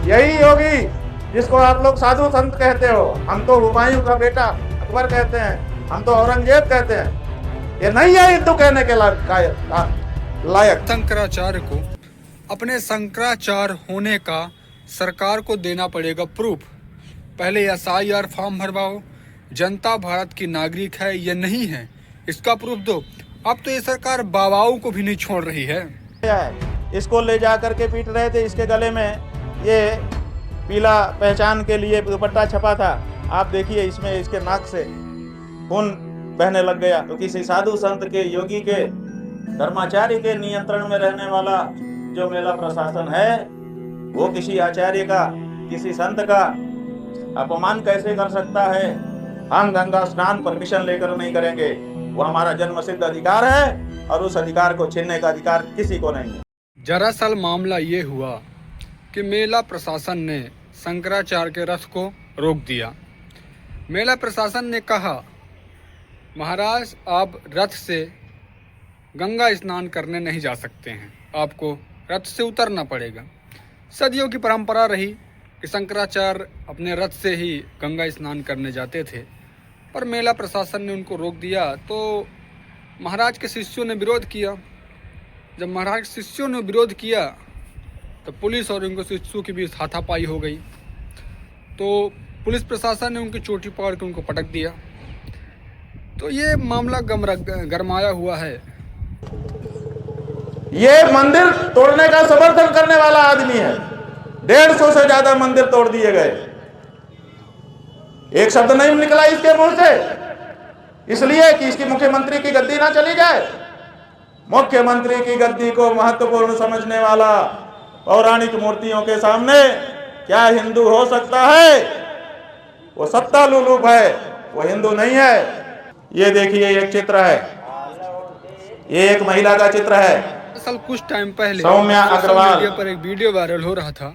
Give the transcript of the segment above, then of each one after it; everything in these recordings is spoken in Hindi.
यही योगी जिसको आप लोग साधु संत कहते हो। हम तो हुमायूं का बेटा अकबर कहते हैं, हम तो औरंगजेब कहते हैं। ये नहीं है हिंदू कहने के लायक। शंकराचार्य को अपने शंकराचार्य होने का सरकार को देना पड़ेगा प्रूफ। पहले SIR फॉर्म भरवाओ, जनता भारत की नागरिक है या नहीं है इसका प्रूफ दो। अब तो ये सरकार बाबाओं को भी नहीं छोड़ रही है। इसको ले जा करके पीट रहे थे, इसके गले में ये पीला पहचान के लिए दुपट्टा छपा था। आप देखिए इसमें इसके नाक से खून बहने लग गया। तो किसी साधु संत के, योगी के, धर्माचार्य के नियंत्रण में रहने वाला जो मेला प्रशासन है, वो किसी आचार्य का, किसी संत का अपमान कैसे कर सकता है? हम गंगा स्नान परमिशन लेकर नहीं करेंगे। वो हमारा जन्म सिद्ध अधिकार है और उस अधिकार को छीनने का अधिकार किसी को नहीं है। दरअसल मामला ये हुआ कि मेला प्रशासन ने शंकराचार्य के रथ को रोक दिया। मेला प्रशासन ने कहा, महाराज आप रथ से गंगा स्नान करने नहीं जा सकते हैं, आपको रथ से उतरना पड़ेगा। सदियों की परंपरा रही कि शंकराचार्य अपने रथ से ही गंगा स्नान करने जाते थे, पर मेला प्रशासन ने उनको रोक दिया। तो महाराज के शिष्यों ने विरोध किया। जब महाराज के शिष्यों ने विरोध किया तो पुलिस और उनके शिष्यों के बीच हाथापाई हो गई। तो पुलिस प्रशासन ने उनकी चोटी पकड़ के उनको पटक दिया। तो ये मामला गरमाया हुआ है। ये मंदिर तोड़ने का समर्थन करने वाला आदमी है। 150 से ज्यादा मंदिर तोड़ दिए गए, एक शब्द नहीं निकला इसके मुंह से, इसलिए कि इसकी मुख्यमंत्री की गद्दी ना चली जाए। मुख्यमंत्री की गद्दी को महत्वपूर्ण समझने वाला पौराणिक मूर्तियों के सामने क्या हिंदू हो सकता है? वो सत्ता लुलूप है, वो हिंदू नहीं है। ये देखिए एक चित्र है, ये एक महिला का चित्र है। असल कुछ टाइम पहले सौम्या अग्रवाल मीडिया पर एक वीडियो वायरल हो रहा था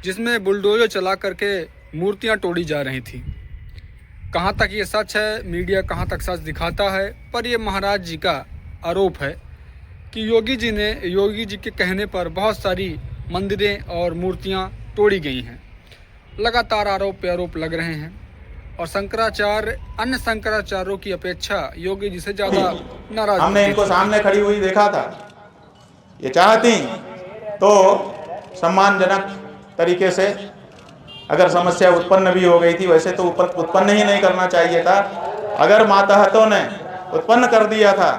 जिसमें बुलडोजर चला करके मूर्तियां तोड़ी जा रही थी। कहां तक ये सच है, मीडिया कहां तक सच दिखाता है, पर ये महाराज जी का आरोप है कि योगी जी के कहने पर बहुत सारी मंदिरें और मूर्तियां तोड़ी गई हैं। लगातार आरोप पे आरोप लग रहे हैं और शंकराचार्य अन्य शंकराचार्यों की अपेक्षा योगी जी से ज़्यादा नाराज। हमने इनको सामने खड़ी हुई देखा था। ये चाहती तो सम्मानजनक तरीके से, अगर समस्या उत्पन्न भी हो गई थी वैसे तो उत्पन्न ही नहीं करना चाहिए था। अगर मातहतों ने उत्पन्न कर दिया था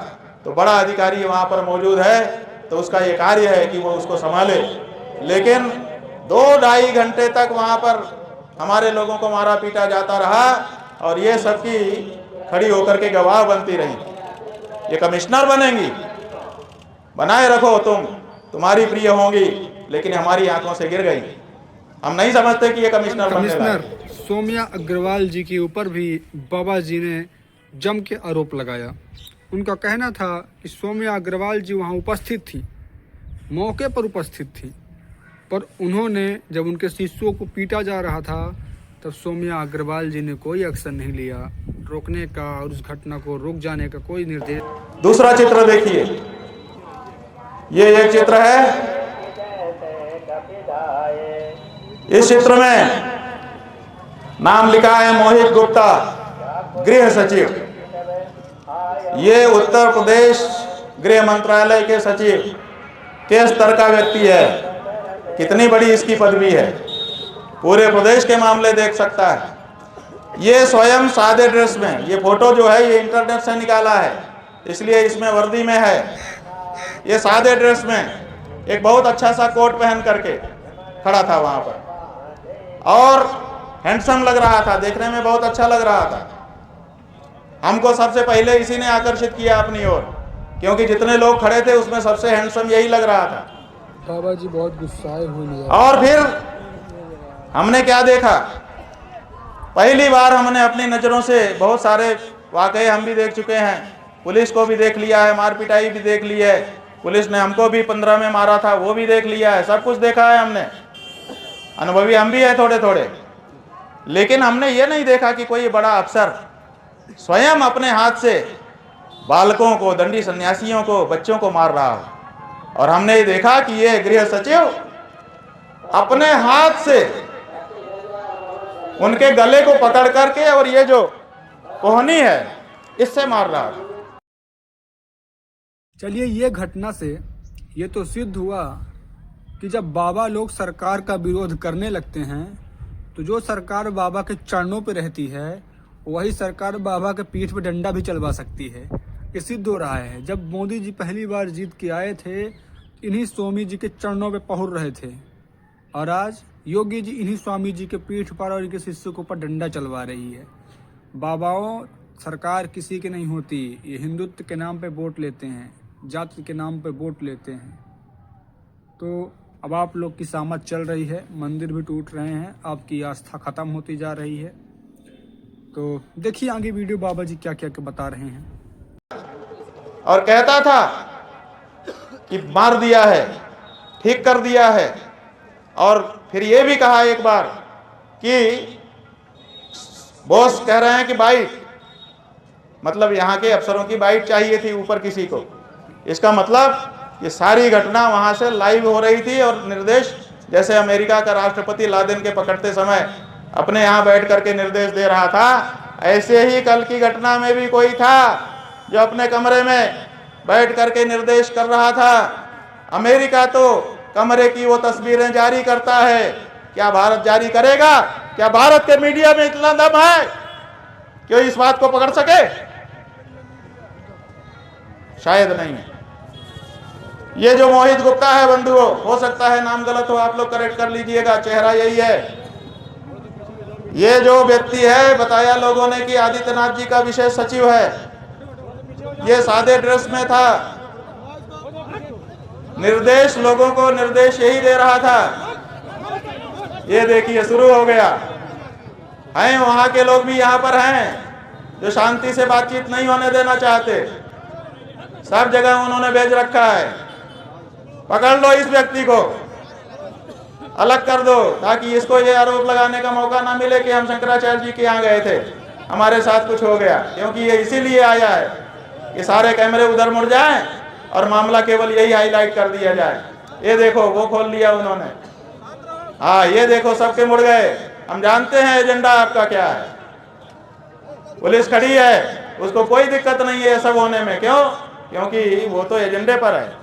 तो बड़ा अधिकारी वहां पर मौजूद है, तो उसका ये कार्य है कि वो उसको संभाले। लेकिन 2-2.5 घंटे तक वहां पर हमारे लोगों को मारा पीटा जाता रहा और ये सबकी खड़ी होकर के गवाह बनती रही। ये कमिश्नर बनेंगी, बनाए रखो, तुम्हारी प्रिय होंगी, लेकिन हमारी आंखों से गिर गई। हम नहीं समझते कि ये कमिश्नर सौम्या अग्रवाल जी के ऊपर भी बाबा जी ने जम के आरोप लगाया। उनका कहना था कि सौम्या अग्रवाल जी वहां उपस्थित थी, मौके पर उपस्थित थी, पर उन्होंने जब उनके शिष्यों को पीटा जा रहा था तब सौम्या अग्रवाल जी ने कोई एक्शन नहीं लिया, रोकने का और उस घटना को रुक जाने का कोई निर्देश। दूसरा चित्र देखिए, ये एक चित्र है। इस चित्र में नाम लिखा है मोहित गुप्ता, गृह सचिव। ये उत्तर प्रदेश गृह मंत्रालय के सचिव के स्तर का व्यक्ति है। कितनी बड़ी इसकी पदवी है, पूरे प्रदेश के मामले देख सकता है। ये स्वयं सादे ड्रेस में, ये फोटो जो है ये इंटरनेट से निकाला है, इसलिए इसमें वर्दी में है। ये सादे ड्रेस में एक बहुत अच्छा सा कोट पहन करके खड़ा था वहां पर और हैंडसम लग रहा था, देखने में बहुत अच्छा लग रहा था। हमको सबसे पहले इसी ने आकर्षित किया अपनी ओर, क्योंकि जितने लोग खड़े थे उसमें सबसे हैंडसम यही लग रहा था। बाबा जी बहुत गुस्साए हुए। और फिर हमने क्या देखा, पहली बार हमने अपनी नज़रों से बहुत सारे वाकये हम भी देख चुके हैं, पुलिस को भी देख लिया है, मार पिटाई भी देख ली है, पुलिस ने हमको भी 15 में मारा था वो भी देख लिया है, सब कुछ देखा है हमने, अनुभवी हम भी है थोड़े थोड़े। लेकिन हमने ये नहीं देखा कि कोई बड़ा अफसर स्वयं अपने हाथ से बालकों को, दंडी सन्यासियों को, बच्चों को मार रहा हो। और हमने ये देखा कि ये गृह सचिव अपने हाथ से उनके गले को पकड़ करके और ये जो कोहनी है इससे मार रहा था। चलिए, ये घटना से ये तो सिद्ध हुआ कि जब बाबा लोग सरकार का विरोध करने लगते हैं तो जो सरकार बाबा के चरणों पे रहती है वही सरकार बाबा के पीठ पे डंडा भी चलवा सकती है। ये सिद्ध हो रहा है। जब मोदी जी पहली बार जीत के आए थे, इन्हीं स्वामी जी के चरणों पे पहुंच रहे थे, और आज योगी जी इन्हीं स्वामी जी के पीठ पर और इनके शिष्यों के ऊपर डंडा चलवा रही है। बाबाओं, सरकार किसी की नहीं होती। ये हिंदुत्व के नाम पे वोट लेते हैं, जाति के नाम पे वोट लेते हैं। तो अब आप लोग की सामत चल रही है, मंदिर भी टूट रहे हैं, आपकी आस्था खत्म होती जा रही है। तो देखिए आगे वीडियो बाबा जी क्या क्या बता रहे हैं। और कहता था कि मार दिया है, ठीक कर दिया है। और फिर ये भी कहा एक बार कि बॉस कह रहे हैं कि बाइट, मतलब यहाँ के अफसरों की बाइट चाहिए थी ऊपर किसी को। इसका मतलब ये सारी घटना वहां से लाइव हो रही थी और निर्देश, जैसे अमेरिका का राष्ट्रपति लादेन के पकड़ते समय अपने यहाँ बैठ करके निर्देश दे रहा था, ऐसे ही कल की घटना में भी कोई था जो अपने कमरे में बैठ करके निर्देश कर रहा था। अमेरिका तो कमरे की वो तस्वीरें जारी करता है, क्या भारत जारी करेगा? क्या भारत के मीडिया में इतना दम है कि इस बात को पकड़ सके? शायद नहीं है। ये जो मोहित गुप्ता है बंधुओं, हो सकता है नाम गलत हो, आप लोग करेक्ट कर लीजिएगा, चेहरा यही है। ये जो व्यक्ति है, बताया लोगों ने कि आदित्यनाथ जी का विशेष सचिव है। ये सादे ड्रेस में था, निर्देश लोगों को निर्देश यही दे रहा था। ये देखिए शुरू हो गया है। वहां के लोग भी यहाँ पर हैं जो शांति से बातचीत नहीं होने देना चाहते। सब जगह उन्होंने भेज रखा है, पकड़ लो इस व्यक्ति को, अलग कर दो, ताकि इसको ये आरोप लगाने का मौका ना मिले कि हम शंकराचार्य जी के यहाँ गए थे, हमारे साथ कुछ हो गया। क्योंकि ये इसीलिए आया है कि सारे कैमरे उधर मुड़ जाएं और मामला केवल यही हाईलाइट कर दिया जाए। ये देखो वो खोल लिया उन्होंने, हाँ ये देखो सबके मुड़ गए। हम जानते हैं एजेंडा आपका क्या है। पुलिस खड़ी है, उसको कोई दिक्कत नहीं है सब होने में। क्यों? क्योंकि वो तो एजेंडे पर है।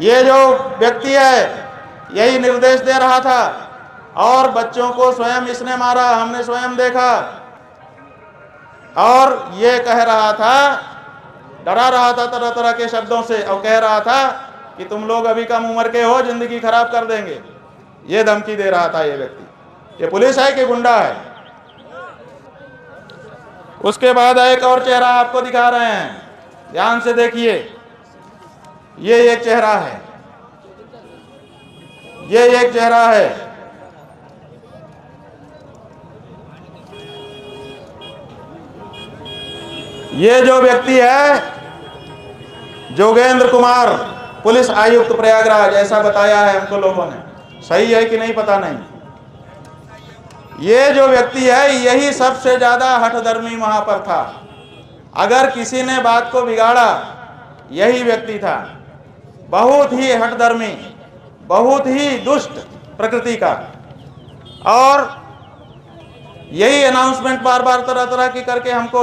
ये जो व्यक्ति है यही निर्देश दे रहा था और बच्चों को स्वयं इसने मारा, हमने स्वयं देखा। और ये कह रहा था, डरा रहा था तरह तरह के शब्दों से, और कह रहा था कि तुम लोग अभी कम उम्र के हो, जिंदगी खराब कर देंगे। ये धमकी दे रहा था ये व्यक्ति। ये पुलिस है कि गुंडा है? उसके बाद एक और चेहरा आपको दिखा रहे हैं, ध्यान से देखिए। ये एक चेहरा है, ये एक चेहरा है। ये जो व्यक्ति है जोगेंद्र कुमार, पुलिस आयुक्त प्रयागराज, ऐसा बताया है हमको लोगों ने। सही है कि नहीं पता नहीं। ये जो व्यक्ति है यही सबसे ज्यादा हठधर्मी वहां पर था। अगर किसी ने बात को बिगाड़ा यही व्यक्ति था। बहुत ही हठधर्मी, बहुत ही दुष्ट प्रकृति का। और यही अनाउंसमेंट बार बार तरह तरह की करके हमको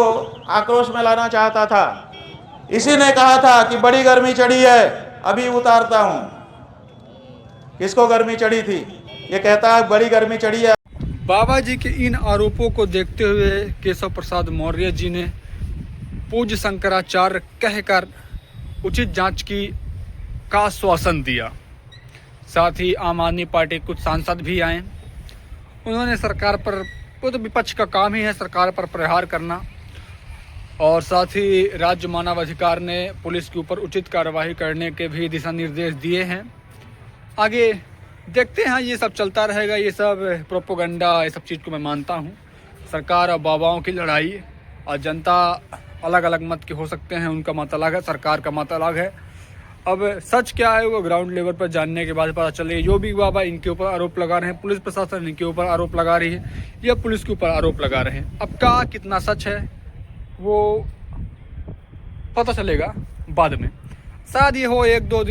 आक्रोश में लाना चाहता था। इसी ने कहा था कि बड़ी गर्मी चढ़ी है, अभी उतारता हूं। किसको गर्मी चढ़ी थी? ये कहता है बड़ी गर्मी चढ़ी है। बाबा जी के इन आरोपों को देखते हुए केशव प्रसाद मौर्य जी ने पूज्य शंकराचार्य कहकर उचित जांच का आश्वासन दिया। साथ ही आम आदमी पार्टी कुछ सांसद भी आए। उन्होंने सरकार पर, वो तो विपक्ष का काम ही है सरकार पर प्रहार करना, और साथ ही राज्य मानवाधिकार ने पुलिस के ऊपर उचित कार्रवाई करने के भी दिशा निर्देश दिए हैं। आगे देखते हैं, ये सब चलता रहेगा। ये सब प्रोपोगंडा, ये सब चीज़ को मैं मानता हूँ। सरकार और बाबाओं की लड़ाई, और जनता अलग अलग मत के हो सकते हैं, उनका मत अलग है, सरकार का मत अलग है। अब सच क्या है वो ग्राउंड लेवल पर जानने के बाद पता चले। जो भी बाबा इनके ऊपर आरोप लगा रहे हैं, पुलिस प्रशासन इनके ऊपर आरोप लगा रही है या पुलिस के ऊपर आरोप लगा रहे हैं, अब का कितना सच है वो पता चलेगा बाद में। शायद ये हो 1-2 दिन